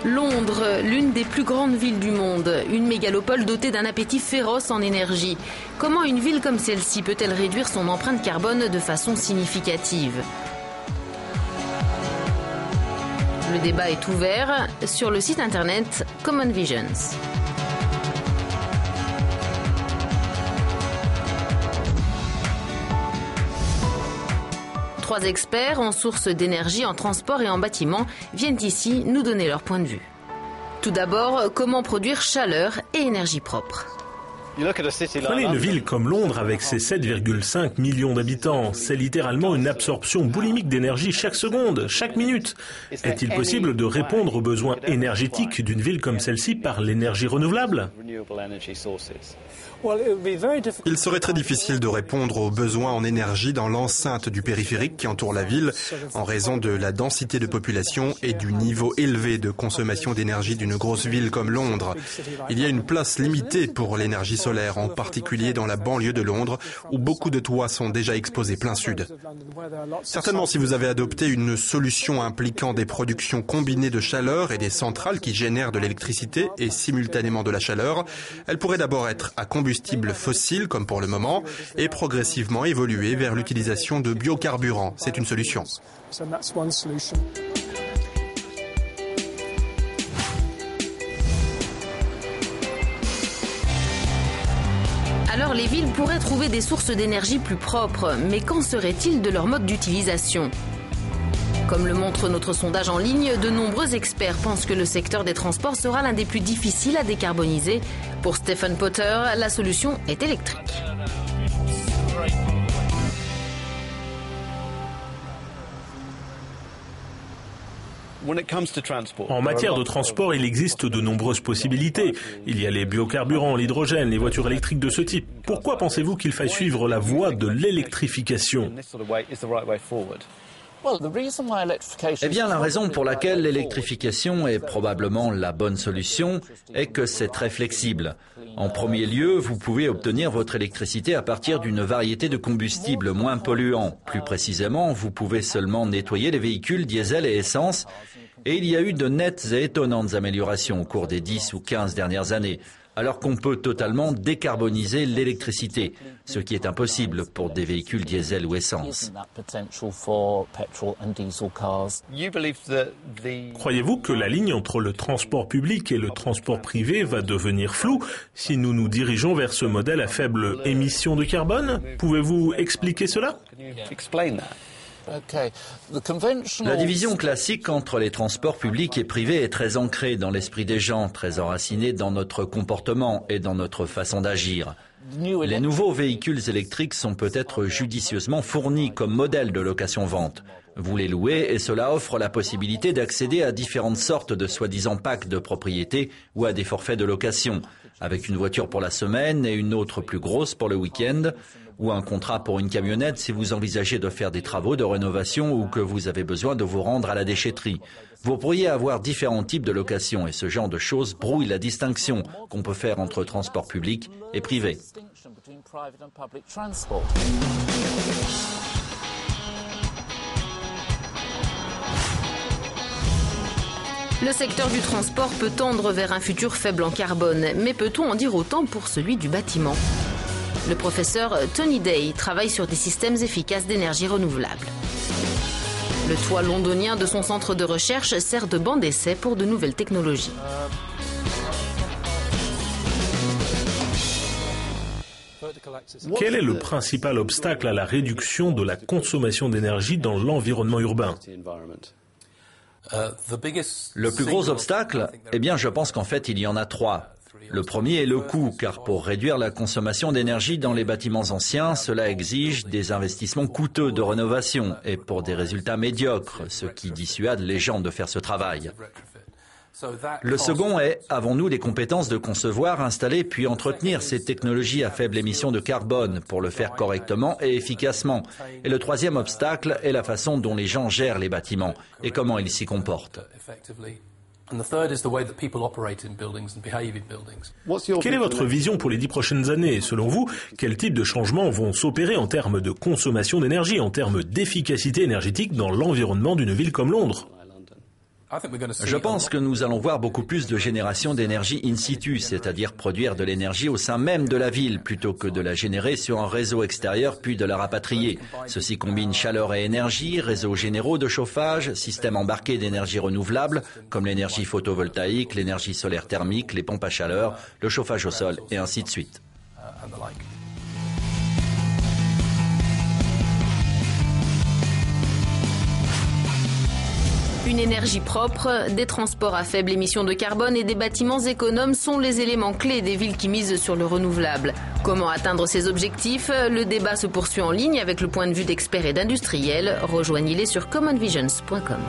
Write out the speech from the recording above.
Londres, l'une des plus grandes villes du monde, une mégalopole dotée d'un appétit féroce en énergie. Comment une ville comme celle-ci peut-elle réduire son empreinte carbone de façon significative ? Le débat est ouvert sur le site internet Common Visions. Trois experts en sources d'énergie, en transport et en bâtiment viennent ici nous donner leur point de vue. Tout d'abord, comment produire chaleur et énergie propre. Prenez une ville comme Londres avec ses 7,5 millions d'habitants. C'est littéralement une absorption boulimique d'énergie chaque seconde, chaque minute. Est-il possible de répondre aux besoins énergétiques d'une ville comme celle-ci par l'énergie renouvelable ? Il serait très difficile de répondre aux besoins en énergie dans l'enceinte du périphérique qui entoure la ville en raison de la densité de population et du niveau élevé de consommation d'énergie d'une grosse ville comme Londres. Il y a une place limitée pour l'énergie solaire, en particulier dans la banlieue de Londres où beaucoup de toits sont déjà exposés plein sud. Certainement, si vous avez adopté une solution impliquant des productions combinées de chaleur et des centrales qui génèrent de l'électricité et simultanément de la chaleur, elle pourrait d'abord être à combustible fossile comme pour le moment et progressivement évoluer vers l'utilisation de biocarburants. C'est une solution. Alors les villes pourraient trouver des sources d'énergie plus propres, mais qu'en serait-il de leur mode d'utilisation ? Comme le montre notre sondage en ligne, de nombreux experts pensent que le secteur des transports sera l'un des plus difficiles à décarboniser. Pour Stephen Potter, la solution est électrique. En matière de transport, il existe de nombreuses possibilités. Il y a les biocarburants, l'hydrogène, les voitures électriques de ce type. Pourquoi pensez-vous qu'il faille suivre la voie de l'électrification ? Eh bien, la raison pour laquelle l'électrification est probablement la bonne solution est que c'est très flexible. En premier lieu, vous pouvez obtenir votre électricité à partir d'une variété de combustibles moins polluants. Plus précisément, vous pouvez seulement nettoyer les véhicules diesel et essence. Et il y a eu de nettes et étonnantes améliorations au cours des 10 ou 15 dernières années, alors qu'on peut totalement décarboniser l'électricité, ce qui est impossible pour des véhicules diesel ou essence. Croyez-vous que la ligne entre le transport public et le transport privé va devenir floue si nous nous dirigeons vers ce modèle à faible émission de carbone ? Pouvez-vous expliquer cela ? La division classique entre les transports publics et privés est très ancrée dans l'esprit des gens, très enracinée dans notre comportement et dans notre façon d'agir. Les nouveaux véhicules électriques sont peut-être judicieusement fournis comme modèle de location-vente. Vous les louez et cela offre la possibilité d'accéder à différentes sortes de soi-disant packs de propriété ou à des forfaits de location, avec une voiture pour la semaine et une autre plus grosse pour le week-end, ou un contrat pour une camionnette si vous envisagez de faire des travaux de rénovation ou que vous avez besoin de vous rendre à la déchetterie. Vous pourriez avoir différents types de locations et ce genre de choses brouille la distinction qu'on peut faire entre transport public et privé. Le secteur du transport peut tendre vers un futur faible en carbone, mais peut-on en dire autant pour celui du bâtiment ? Le professeur Tony Day travaille sur des systèmes efficaces d'énergie renouvelable. Le toit londonien de son centre de recherche sert de banc d'essai pour de nouvelles technologies. Quel est le principal obstacle à la réduction de la consommation d'énergie dans l'environnement urbain ? Le plus gros obstacle, eh bien, je pense qu'en fait, il y en a trois. Le premier est le coût, car pour réduire la consommation d'énergie dans les bâtiments anciens, cela exige des investissements coûteux de rénovation et pour des résultats médiocres, ce qui dissuade les gens de faire ce travail. Le second est, avons-nous les compétences de concevoir, installer puis entretenir ces technologies à faible émission de carbone pour le faire correctement et efficacement? Et le troisième obstacle est la façon dont les gens gèrent les bâtiments et comment ils s'y comportent. Quelle est votre vision pour les 10 prochaines années? Selon vous, quel type de changements vont s'opérer en termes de consommation d'énergie, en termes d'efficacité énergétique dans l'environnement d'une ville comme Londres? Je pense que nous allons voir beaucoup plus de génération d'énergie in situ, c'est-à-dire produire de l'énergie au sein même de la ville, plutôt que de la générer sur un réseau extérieur puis de la rapatrier. Ceci combine chaleur et énergie, réseaux généraux de chauffage, systèmes embarqués d'énergie renouvelable, comme l'énergie photovoltaïque, l'énergie solaire thermique, les pompes à chaleur, le chauffage au sol et ainsi de suite. Une énergie propre, des transports à faible émission de carbone et des bâtiments économes sont les éléments clés des villes qui misent sur le renouvelable. Comment atteindre ces objectifs? Le débat se poursuit en ligne avec le point de vue d'experts et d'industriels. Rejoignez-les sur commonvisions.com.